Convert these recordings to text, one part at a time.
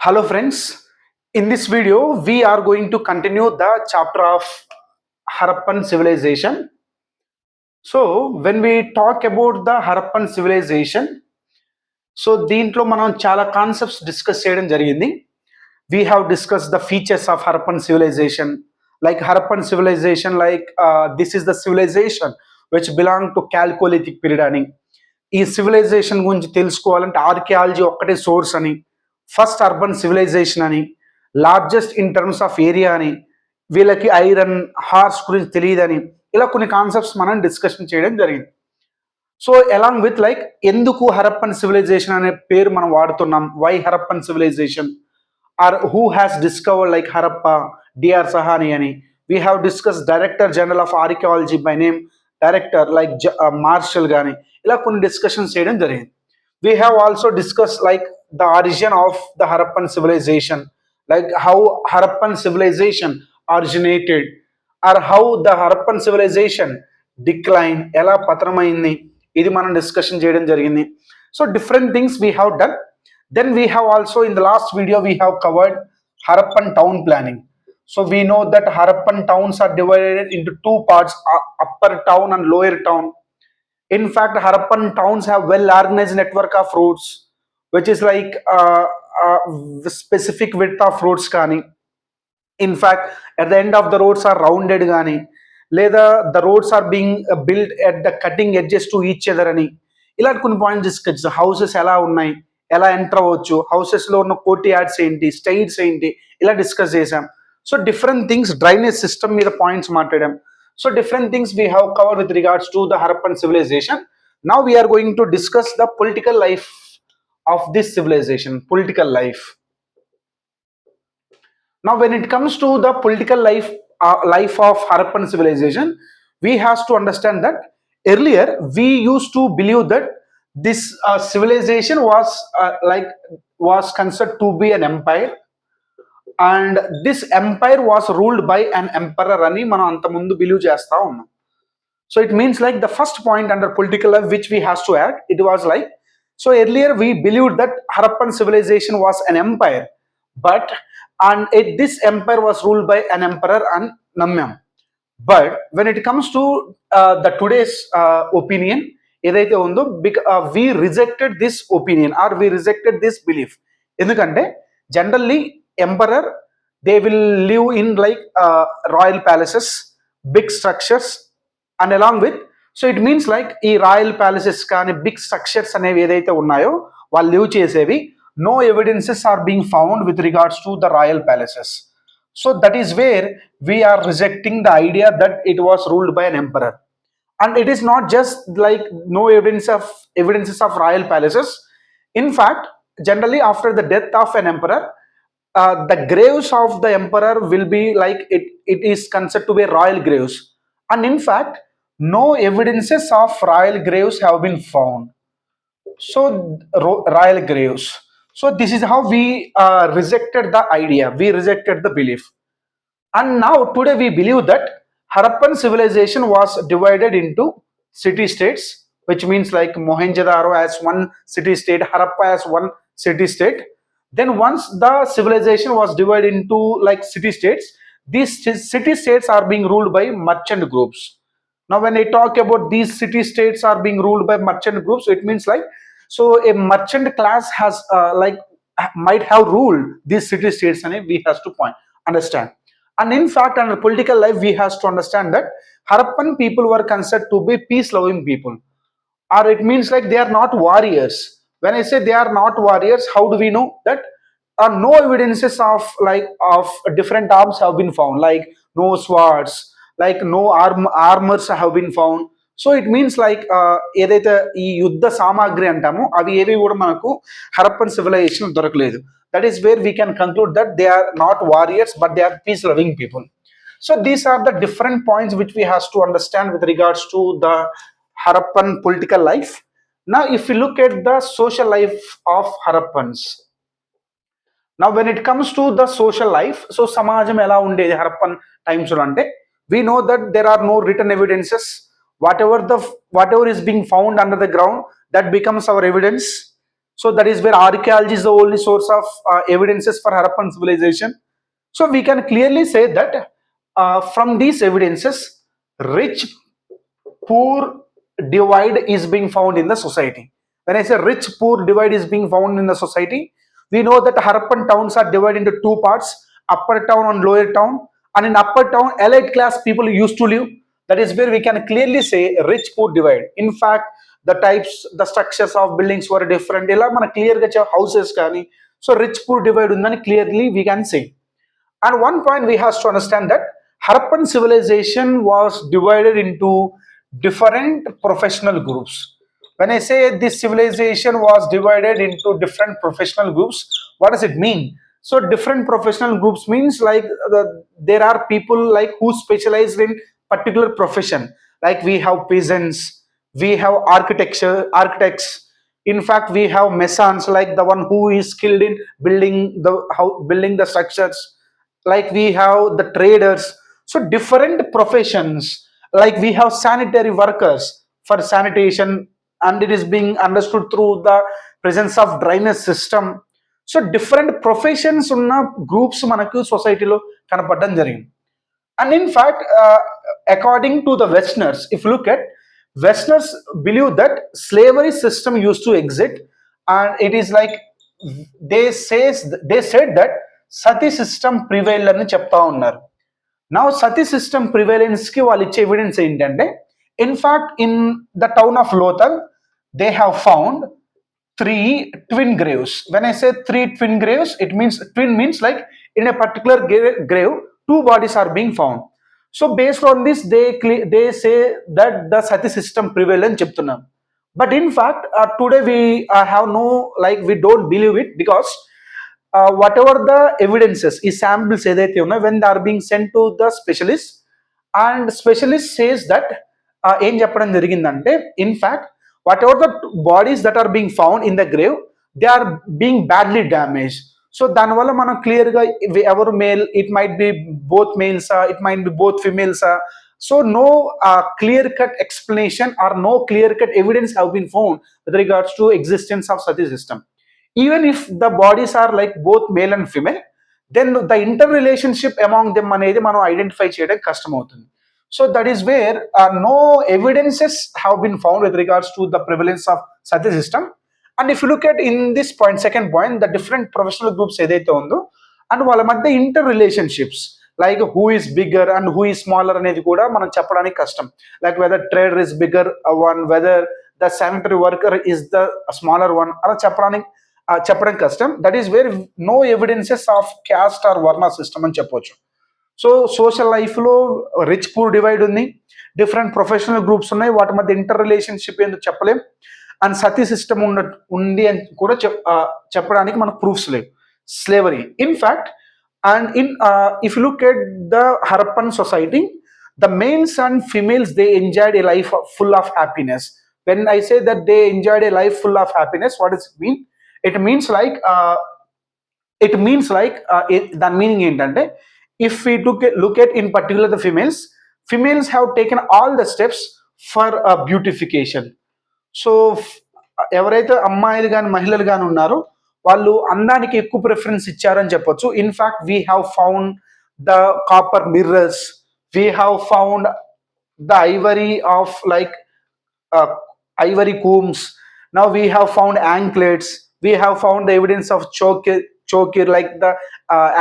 Hello friends, in this video we are going to continue the chapter of Harappan civilization. So when we talk about the Harappan civilization, so దీంట్లో మనం చాలా concepts discuss చేయడం జరిగింది. We have discussed the features of Harappan civilization, like Harappan civilization, like this is the civilization which belong to Chalcolithic period అని. ఈ civilisation గురించి తెలుసుకోవాలంటే archaeology ఒక్కటే సోర్స్ అని, ఫస్ట్ అర్బన్ సివిలైజేషన్ అని, largest in terms of area అని, వీళ్ళకి iron horse గురించి తెలియదని, ఇలా కొన్ని కాన్సెప్ట్స్ మనం డిస్కషన్ చేయడం జరిగింది. సో అలాంగ్ విత్ లైక్ ఎందుకు హరప్పన్ సివిలైజేషన్ అనే పేరు మనం వాడుతున్నాం, why Harappan civilisation, or who has discovered like Harappa, D R Sahani అని. We have discuss director general of archaeology by name director like Marshall కానీ, ఇలా కొన్ని డిస్కషన్స్ చేయడం జరిగింది. We have also discuss like the origin of the Harappan civilisation, like how Harappan civilisation originated, or how the Harappan civilisation decline, ఎలా పతనమైంది, ఇది మనం discussion చేయడం జరిగింది. So different things we have done. Then we have also in the last video we have covered Harappan town planning. So we know that Harappan towns are divided into two parts, upper town and lower town. In fact, Harappan towns have well organized network of roads, which is like specific width of roads kani. In fact, at the end of the roads are rounded gani, లేదా the roads are being built at the cutting edges to each other అని. ఇలాంటి కొన్ని points discuss, houses ఎలా ఉన్నాయి, ఎలా enter అవ్వచ్చు, హౌసెస్లో ఉన్న court yards ఏంటి, స్టైల్స్ ఏంటి, ఇలా డిస్కస్ చేసాం. So different things, drainage system మీద పాయింట్స్ మాట్లాడాం. So different things we have covered with regards to the Harappan civilisation. Now we are going to discuss the political life of this civilisation, political life. Now when it comes to the political life of Harappan civilization, we have to understand that earlier we used to believe that this civilization was considered to be an empire, and this empire was ruled by an emperor ani మనం అంత ముందు believe చేస్తా ఉన్నాం. So it means like the first point under political life which we has to add, it was like, so earlier we believed that Harappan civilization was an empire, but this empire was ruled by an emperor and Namyam. But when it comes to the today's opinion, ఏదైతే ఉందో we rejected this opinion or we rejected this belief. ఎందుకంటే generally emperor, they will live in like royal palaces, big structures, and along with, so it means like ఈ royal palaces కానీ big structures అనేవి ఏదైతే ఉన్నాయో వాళ్ళు live చేసేవి, no evidences are being found with regards to the royal palaces. So that is where we are rejecting the idea that it was ruled by an emperor. And it is not just like no evidences of royal palaces. In fact, generally after the death of an emperor, the graves of the emperor will be like it is considered to be royal graves. And in fact, no evidences of royal graves have been found. So royal graves. So this is how we rejected the idea, we rejected the belief. And now today we believe that Harappan civilization was divided into city states, which means like Mohenjo-daro as one city state, Harappa as one city state. Then once the civilization was divided into like city states, these city states are being ruled by merchant groups. Now when I talk about these city states are being ruled by merchant groups, it means like, so a merchant class has might have ruled these city states, and we has to understand. And in fact, under political life, we has to understand that Harappan people were considered to be peace-loving people, or it means like they are not warriors. When I say they are not warriors, how do we know that? No evidences of different arms have been found, like no swords, like no armors have been found. So it means like ఏదైతే ఈ యుద్ధ సామాగ్రి అంటామో అవి ఏవి కూడా మనకు Harappan civilisation దొరకలేదు. That is where we can conclude that they are not warriors but they are peace loving people. So these are the different points which we has to understand with regards to the Harappan political life. నా if you look at the social life of Harappans, నా when it comes to the social life, so సమాజం ఎలా ఉండేది హరప్పన్ టైమ్స్లో అంటే, we know that there are no written evidences. Whatever is being found under the ground, that becomes our evidence. So that is where archaeology is the only source of evidences for Harappan civilization. So we can clearly say that from these evidences, rich poor divide is being found in the society. When I say rich poor divide is being found in the society, we know that Harappan towns are divided into two parts, upper town and lower town. And in upper town, elite class people used to live. That is where we can clearly say rich poor divide. In fact, the types, the structures of buildings were different. ఇలా మన క్లియర్గా houses కానీ so rich poor divide ఉందని clearly we can say. And one point we have to understand that Harappan civilization was divided into different professional groups. When I say this civilization was divided into different professional groups, what does it mean? So different professional groups means like there are people like who specialize in particular profession. Like we have peasants, we have architects. In fact, we have masons, like the one who is skilled in building the structures. Like we have the traders. So different professions, like we have sanitary workers for sanitation, and it is being understood through the presence of drainage system. So different professions ఉన్న groups మనకు సొసైటీలో కనపడడం జరిగింది. And in fact, according to the Westerners, if you look at Westerners believe that slavery system used to exist, and it is like they said that Sati system prevail అని చెప్తా ఉన్నారు. నా సతీ system ప్రివైలెన్స్ కి వాళ్ళు ఇచ్చే ఎవిడెన్స్ ఏంటంటే, in fact in the town of Lothal they have found 3 twin graves. When I say 3 twin graves, it means twin means like in a particular grave 2 bodies are being found. So based on this they say that the sati system prevail అని చెప్తున్నాం. But in fact today we have no, like we don't believe it, because whatever the evidences ఈ samples ఏదైతే ఉన్నాయో when they are being sent to the specialist, and specialist says that ఏం చెప్పడం జరిగిందంటే, in fact whatever the bodies that are being found in the grave, they are being badly damaged. So దానివల్ల మనం క్లియర్గా ఎవరు male, it might be both males, it might be both females. So no clear cut explanation or no clear cut evidence have been found with regards to existence of sati system. Even if the bodies are like both male and female, then the interrelationship among them అనేది మనం identify చేయడం కష్టం అవుతుంది. So that is where no evidences have been found with regards to the prevalence of sati system. And if you look at in this point, second point, the different professional groups ఏదైతే ఉందో and వాళ్ళ మధ్య interrelationships, like who is bigger and who is smaller అనేది కూడా మనం చెప్పడానికి కష్టం. Like whether trader is bigger one, whether the sanitary worker is the smaller one, అలా చెప్పడం కష్టం. That is where no evidences of caste or varna system అని చెప్పొచ్చు. సో సోషల్ లైఫ్లో రిచ్ పూర్ డివైడ్ ఉంది, డిఫరెంట్ ప్రొఫెషనల్ గ్రూప్స్ ఉన్నాయి, వాటి మధ్య ఇంటర్ రిలేషన్షిప్ ఏందో చెప్పలేం, అండ్ సతీ సిస్టమ్ ఉంది అని కూడా చెప్పడానికి మనకు ప్రూఫ్స్ లేవు. Slavery in fact, and if you look at the Harappan society, the males and females, they enjoyed a life full of happiness. When I say that they enjoyed a life full of happiness, what does it mean? It means like the meaning ఏంటంటే, if we look at in particular the females have taken all the steps for beautification. So ఎవరైతే అమ్మాయిలు కానీ మహిళలు కానీ ఉన్నారో వాళ్ళు అందానికి ఎక్కువ ప్రిఫరెన్స్ ఇచ్చారని చెప్పొచ్చు. In fact we have found the copper mirrors, we have found the ivory of like ivory combs. Now we have found anklets, we have found the evidence of chokir, like the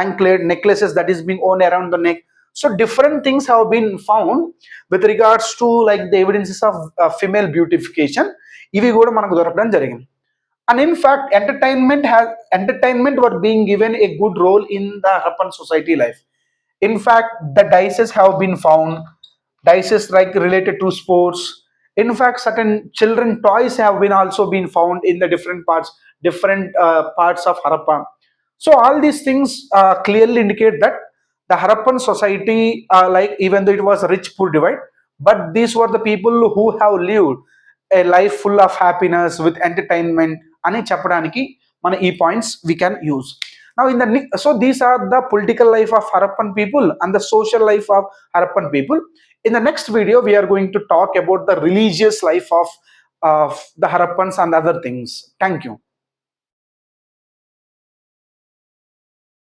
anklet necklaces that is being worn around the neck. So different things have been found with regards to like the evidences of female beautification. Ivi kuda manaku dorakadam jarigindi. And in fact entertainment were being given a good role in the Harappan society life. In fact, the dices have been found, dices like related to sports. In fact, certain children toys have been also been found in the different parts of Harappa. So all these things clearly indicate that the Harappan society, like even though it was rich poor divide, but these were the people who have lived a life full of happiness with entertainment. Ani చెప్పడానికి మన ఈ points we can use. Now so these are the political life of Harappan people and the social life of Harappan people. In the next video, we are going to talk about the religious life of the Harappans and other things. Thank you.